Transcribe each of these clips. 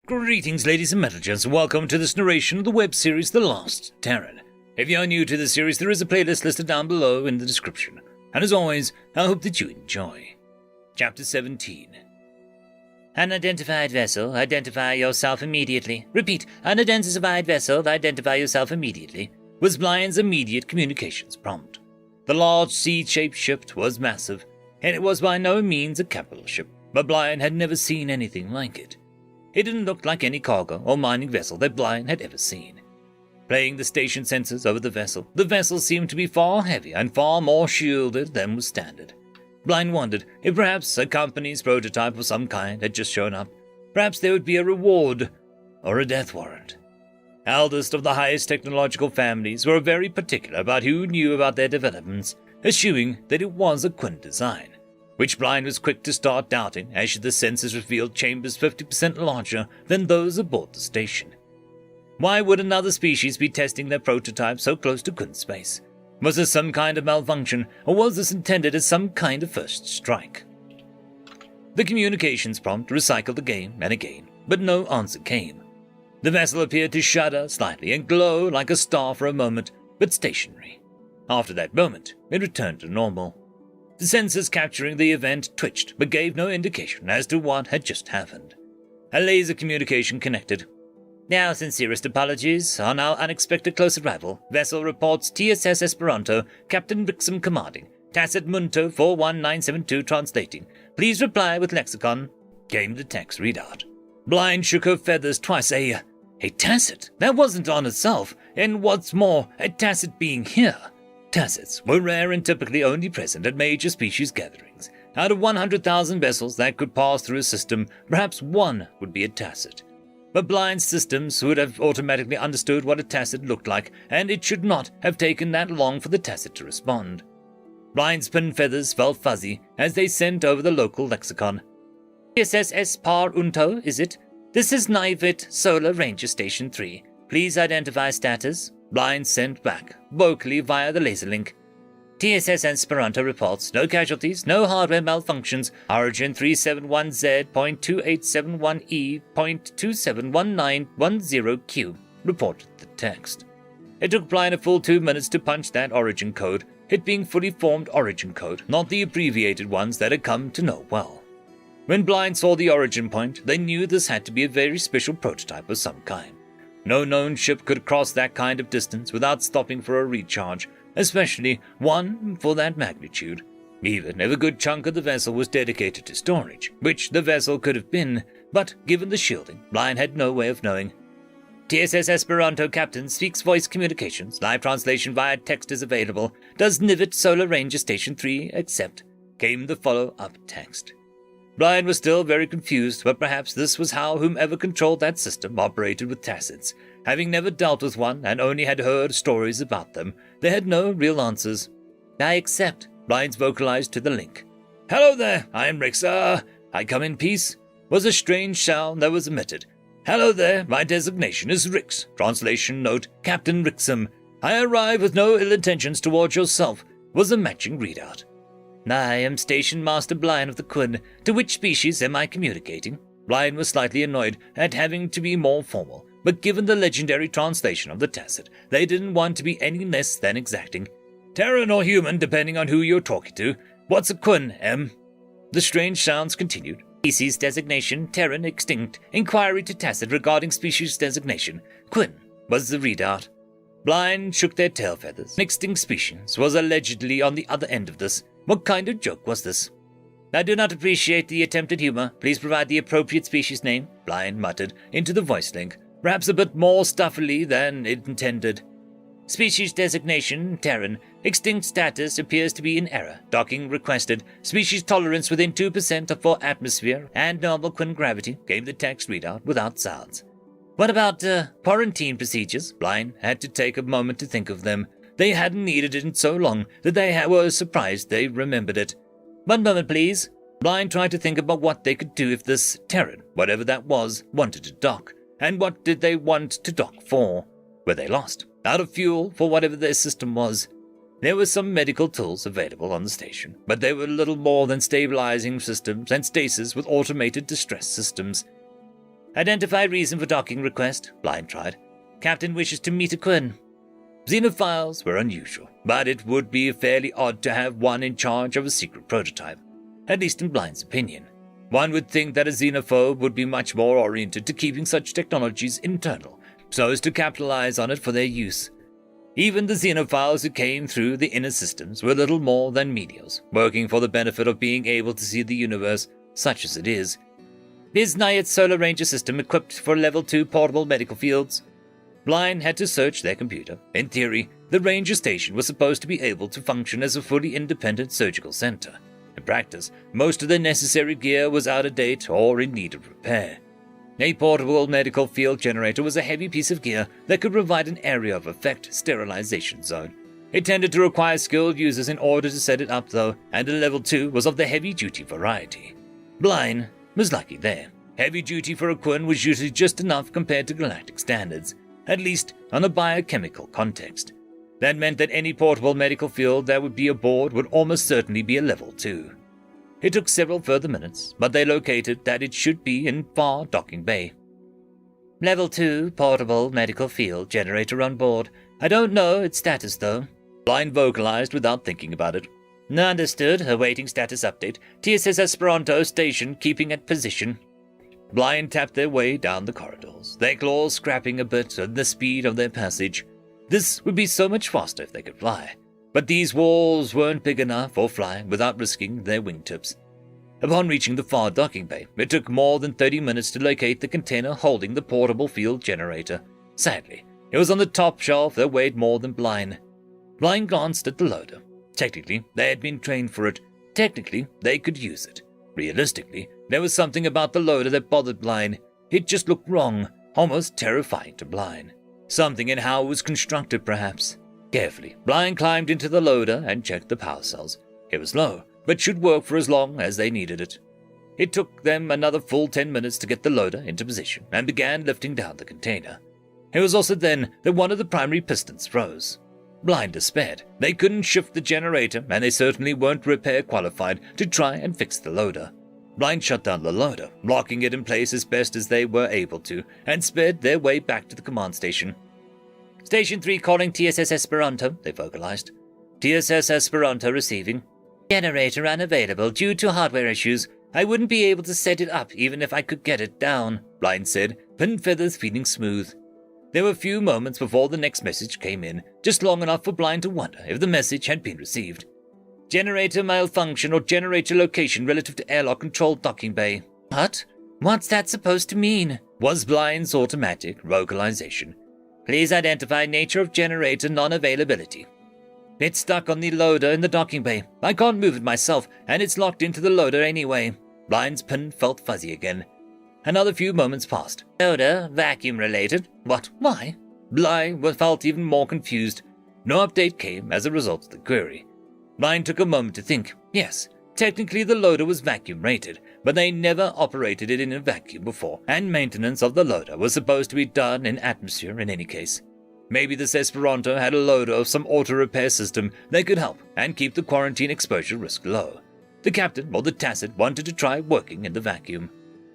Greetings, ladies and metal-gents, and welcome to this narration of the web series The Lost Terran. If you are new to the series, there is a playlist listed down below in the description. And as always, I hope that you enjoy. Chapter 17. Unidentified vessel, identify yourself immediately. Repeat, unidentified vessel, identify yourself immediately, was Bryan's immediate communications prompt. The large sea-shaped ship was massive, and it was by no means a capital ship, but Bryan had never seen anything like it. It didn't look like any cargo or mining vessel that Bryan had ever seen. Playing the station sensors over the vessel seemed to be far heavier and far more shielded than was standard. Bryan wondered if perhaps a company's prototype of some kind had just shown up. Perhaps there would be a reward or a death warrant. Eldest of the highest technological families were very particular about who knew about their developments, assuming that it was a Quinn design, which Bryan was quick to start doubting as the sensors revealed chambers 50% larger than those aboard the station. Why would another species be testing their prototype so close to Quinn space? Was this some kind of malfunction, or was this intended as some kind of first strike? The communications prompt recycled again and again, but no answer came. The vessel appeared to shudder slightly and glow like a star for a moment, but stationary. After that moment, it returned to normal. The sensors capturing the event twitched, but gave no indication as to what had just happened. A laser communication connected. Now, sincerest apologies on our unexpected close arrival. Vessel reports TSS Esperanto, Captain Wixom commanding. Tacit Munto 41972 translating. Please reply with lexicon. Came the text readout. Bryan shook her feathers twice. A tacit? That wasn't on itself, and what's more, a tacit being here. Tacits were rare and typically only present at major species gatherings. Out of 100,000 vessels that could pass through a system, perhaps one would be a tacit. But Bryan's systems would have automatically understood what a tacit looked like, and it should not have taken that long for the tacit to respond. Bryan's pin feathers felt fuzzy as they sent over the local lexicon. TSS Par Unto, is it? This is Naivit Solar Ranger Station 3. Please identify status. Bryan sent back, vocally via the laser link. TSS Esperanto reports no casualties, no hardware malfunctions. Origin 371Z.2871E.271910Q, reported the text. It took Bryan a full 2 minutes to punch that origin code, it being fully formed origin code, not the abbreviated ones that had come to know well. When Bryan saw the origin point, they knew this had to be a very special prototype of some kind. No known ship could cross that kind of distance without stopping for a recharge, especially one for that magnitude, even if a good chunk of the vessel was dedicated to storage, which the vessel could have been, but given the shielding, Bryan had no way of knowing. TSS Esperanto Captain speaks voice communications, live translation via text is available. Does Nivit Solar Ranger Station 3 accept? Came the follow-up text. Bryan was still very confused, but perhaps this was how whomever controlled that system operated with tacits. Having never dealt with one and only had heard stories about them, they had no real answers. I accept, Bryan's vocalized to the link. Hello there, I am Rix. I come in peace, was a strange sound that was emitted. Hello there, my designation is Rix. Translation note, Captain Rixom. I arrive with no ill intentions towards yourself, was a matching readout. I am Station Master Bryan of the Quinn. To which species am I communicating? Bryan was slightly annoyed at having to be more formal, but given the legendary translation of the tacit, they didn't want to be any less than exacting. Terran or human, depending on who you're talking to. What's a Quinn, M? The strange sounds continued. Species designation, Terran extinct. Inquiry to tacit regarding species designation. Quinn was the readout. Bryan shook their tail feathers. An extinct species was allegedly on the other end of this. What kind of joke was this? I do not appreciate the attempted humor. Please provide the appropriate species name, Bryan muttered into the voice link, perhaps a bit more stuffily than it intended. Species designation, Terran. Extinct status appears to be in error. Docking requested. Species tolerance within 2% for atmosphere and normal Quinn gravity, gave the text readout without sounds. What about quarantine procedures? Bryan had to take a moment to think of them. They hadn't needed it in so long that they were surprised they remembered it. 1 moment, please. Bryan tried to think about what they could do if this Terran, whatever that was, wanted to dock. And what did they want to dock for? Were they lost? Out of fuel for whatever their system was? There were some medical tools available on the station, but they were little more than stabilizing systems and stasis with automated distress systems. Identify reason for docking request, Blind tried. Captain wishes to meet a Quinn. Xenophiles were unusual, but it would be fairly odd to have one in charge of a secret prototype, at least in Blind's opinion. One would think that a xenophobe would be much more oriented to keeping such technologies internal, so as to capitalize on it for their use. Even the xenophiles who came through the inner systems were little more than menials, working for the benefit of being able to see the universe, such as it is. Is Naiad's Solar Ranger system equipped for Level 2 portable medical fields? Blind had to search their computer. In theory, the Ranger Station was supposed to be able to function as a fully independent surgical center. In practice, most of the necessary gear was out of date or in need of repair. A portable medical field generator was a heavy piece of gear that could provide an area of effect sterilization zone. It tended to require skilled users in order to set it up though, and a level 2 was of the heavy-duty variety. Blind was lucky there. Heavy duty for a Quinn was usually just enough compared to galactic standards, at least on a biochemical context. That meant that any portable medical field that would be aboard would almost certainly be a level 2. It took several further minutes, but they located that it should be in Far Docking Bay. Level 2 portable medical field generator on board. I don't know its status though. Blind vocalized without thinking about it. Understood. Awaiting status update. TSS Esperanto station keeping at position. Blind tapped their way down the corridors, their claws scrapping a bit at the speed of their passage. This would be so much faster if they could fly, but these walls weren't big enough for flying without risking their wingtips. Upon reaching the Far Docking Bay, it took more than 30 minutes to locate the container holding the portable field generator. Sadly, it was on the top shelf that weighed more than Blind. Blind glanced at the loader. Technically, they had been trained for it. Technically, they could use it. Realistically, there was something about the loader that bothered Blind. It just looked wrong, almost terrifying to Blind. Something in how it was constructed, perhaps. Carefully, Blind climbed into the loader and checked the power cells. It was low, but should work for as long as they needed it. It took them another full 10 minutes to get the loader into position and began lifting down the container. It was also then that one of the primary pistons froze. Blind despaired. They couldn't shift the generator, and they certainly weren't repair qualified to try and fix the loader. Blind shut down the loader, locking it in place as best as they were able to, and sped their way back to the command station. Station 3 calling TSS Esperanto, they vocalized. TSS Esperanto receiving. Generator unavailable due to hardware issues. I wouldn't be able to set it up even if I could get it down, Blind said, pin feathers feeling smooth. There were a few moments before the next message came in, just long enough for Blind to wonder if the message had been received. Generator malfunction or generator location relative to airlock controlled docking bay. What? What's that supposed to mean? Was Blind's automatic vocalization. Please identify nature of generator non-availability. It's stuck on the loader in the docking bay. I can't move it myself, and it's locked into the loader anyway. Blind's pin felt fuzzy again. Another few moments passed. Loader, vacuum-related. What? Why? Blind felt even more confused. No update came as a result of the query. Blind took a moment to think. Yes, technically the loader was vacuum-rated, but they never operated it in a vacuum before, and maintenance of the loader was supposed to be done in atmosphere in any case. Maybe this Esperanto had a loader of some auto-repair system that could help and keep the quarantine exposure risk low. The captain or the Tacit wanted to try working in the vacuum.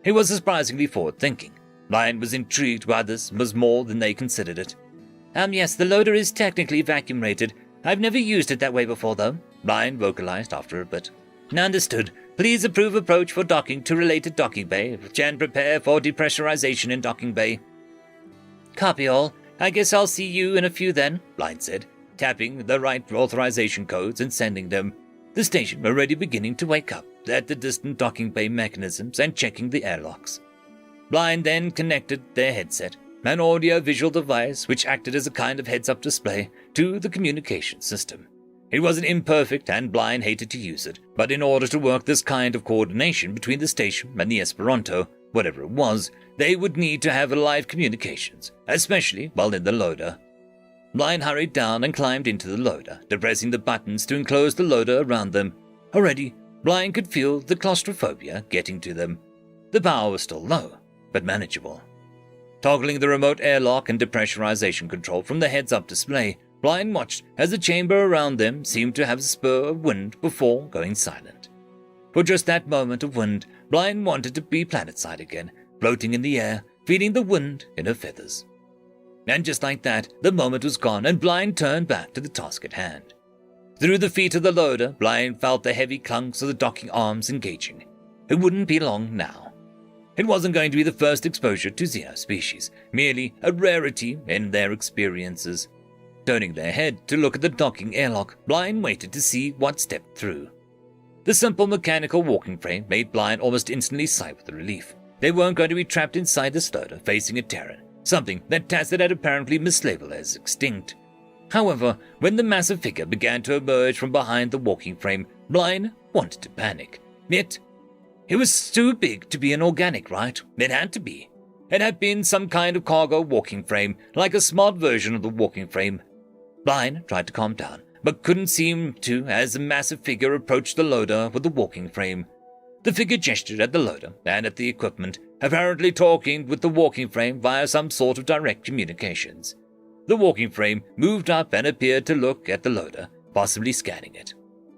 He was surprisingly forward-thinking. Blind was intrigued by this was more than they considered it. Yes, the loader is technically vacuum-rated. I've never used it that way before, though, Blind vocalized after a bit. Understood. Please approve approach for docking to related docking bay, and prepare for depressurization in docking bay. Copy all. I guess I'll see you in a few then, Blind said, tapping the right authorization codes and sending them. The station were already beginning to wake up at the distant docking bay mechanisms and checking the airlocks. Blind then connected their headset, an audio-visual device which acted as a kind of heads-up display, to the communication system. It was an imperfect and Blind hated to use it, but in order to work this kind of coordination between the station and the Esperanto, whatever it was, they would need to have live communications, especially while in the loader. Blind hurried down and climbed into the loader, depressing the buttons to enclose the loader around them. Already, Blind could feel the claustrophobia getting to them. The power was still low, but manageable. Toggling the remote airlock and depressurization control from the heads-up display, Blind watched as the chamber around them seemed to have a spur of wind before going silent. For just that moment of wind, Blind wanted to be planetside again, floating in the air, feeling the wind in her feathers. And just like that, the moment was gone and Bryan turned back to the task at hand. Through the feet of the loader, Bryan felt the heavy clunks of the docking arms engaging. It wouldn't be long now. It wasn't going to be the first exposure to Xeno species, merely a rarity in their experiences. Turning their head to look at the docking airlock, Bryan waited to see what stepped through. The simple mechanical walking frame made Bryan almost instantly sigh with relief. They weren't going to be trapped inside this loader facing a Terran, something that Tacit had apparently mislabeled as extinct. However, when the massive figure began to emerge from behind the walking frame, Bryan wanted to panic. Yet, it was too big to be an organic, right? It had to be. It had been some kind of cargo walking frame, like a smart version of the walking frame. Bryan tried to calm down, but couldn't seem to as the massive figure approached the loader with the walking frame. The figure gestured at the loader and at the equipment, apparently talking with the walking frame via some sort of direct communications. The walking frame moved up and appeared to look at the loader, possibly scanning it.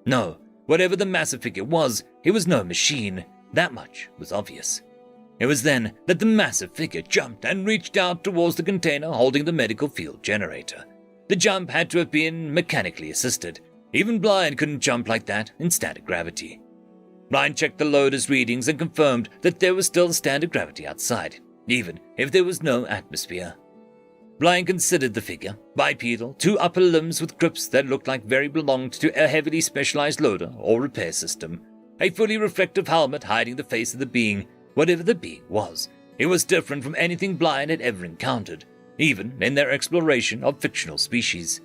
No, whatever the massive figure was, it was no machine. That much was obvious. It was then that the massive figure jumped and reached out towards the container holding the medical field generator. The jump had to have been mechanically assisted. Even Bryan couldn't jump like that in static gravity. Bryan checked the loader's readings and confirmed that there was still standard gravity outside, even if there was no atmosphere. Bryan considered the figure, bipedal, two upper limbs with grips that looked like very belonged to a heavily specialized loader or repair system, a fully reflective helmet hiding the face of the being, whatever the being was. It was different from anything Bryan had ever encountered, even in their exploration of fictional species.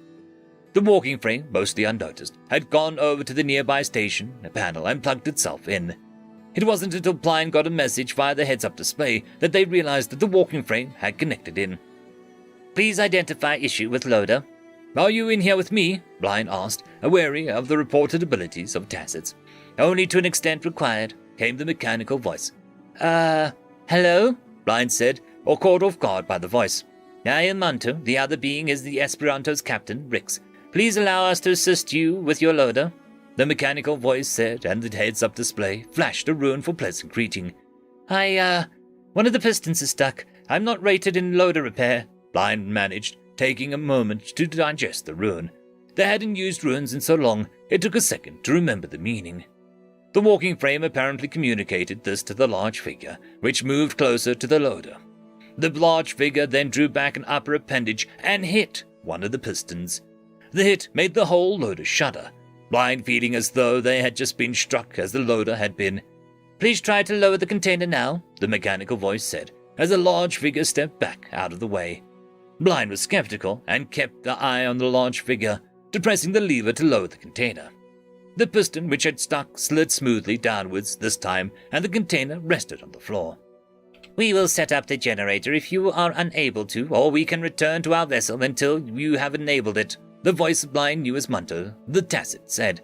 The walking frame, mostly unnoticed, had gone over to the nearby station, a panel, and plugged itself in. It wasn't until Bryan got a message via the heads-up display that they realized that the walking frame had connected in. "Please identify issue with loader." "Are you in here with me?" Bryan asked, wary of the reported abilities of Tacit's. "Only to an extent required," came the mechanical voice. Hello?" Bryan said, or caught off guard by the voice. "I am Manto. The other being is the Esperanto's captain, Rix. Please allow us to assist you with your loader," the mechanical voice said, and the heads-up display flashed a rune for pleasant greeting. One of the pistons is stuck. I'm not rated in loader repair," Bryan managed, taking a moment to digest the rune. They hadn't used runes in so long, it took a second to remember the meaning. The walking frame apparently communicated this to the large figure, which moved closer to the loader. The large figure then drew back an upper appendage and hit one of the pistons. The hit made the whole loader shudder, Bryan feeling as though they had just been struck as the loader had been. "Please try to lower the container now," the mechanical voice said, as a large figure stepped back out of the way. Bryan was skeptical and kept the eye on the large figure, depressing the lever to lower the container. The piston which had stuck slid smoothly downwards this time, and the container rested on the floor. "We will set up the generator if you are unable to, or we can return to our vessel until you have enabled it," the voice of Bryan knew as Manto, the Tacit, said.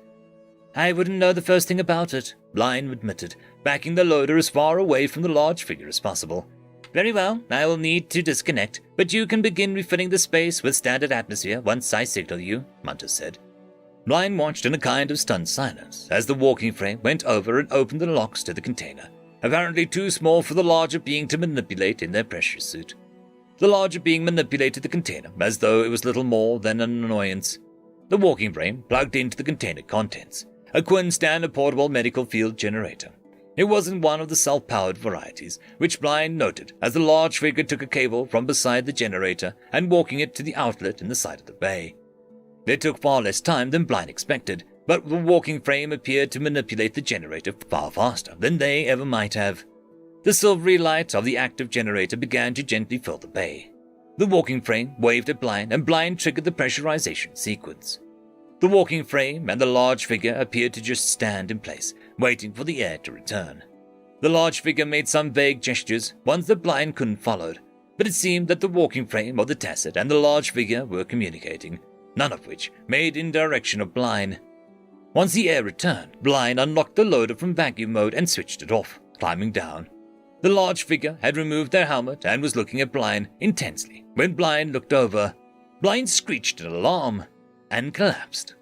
"I wouldn't know the first thing about it," Bryan admitted, backing the loader as far away from the large figure as possible. "Very well, I will need to disconnect, but you can begin refilling the space with standard atmosphere once I signal you," Manto said. Bryan watched in a kind of stunned silence as the walking frame went over and opened the locks to the container, apparently too small for the larger being to manipulate in their pressure suit. The larger being manipulated the container as though it was little more than an annoyance. The walking frame plugged into the container contents, a Quinstand portable medical field generator. It wasn't one of the self-powered varieties, which Bryan noted as the large figure took a cable from beside the generator and walking it to the outlet in the side of the bay. It took far less time than Bryan expected, but the walking frame appeared to manipulate the generator far faster than they ever might have. The silvery light of the active generator began to gently fill the bay. The walking frame waved at Bryan, and Bryan triggered the pressurization sequence. The walking frame and the large figure appeared to just stand in place, waiting for the air to return. The large figure made some vague gestures, ones that Bryan couldn't follow, but it seemed that the walking frame of the Tacit and the large figure were communicating, none of which made in direction of Bryan. Once the air returned, Bryan unlocked the loader from vacuum mode and switched it off, climbing down. The large figure had removed their helmet and was looking at Bryan intensely. When Bryan looked over, Bryan screeched in alarm and collapsed.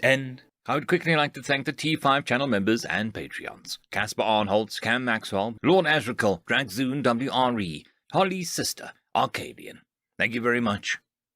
End I would quickly like to thank the T5 channel members and Patreons: Casper Arnholtz, Cam Maxwell, Lord Azrekahl, Dragzoon W.R.E, Holly's sister, Arcadian. Thank you very much.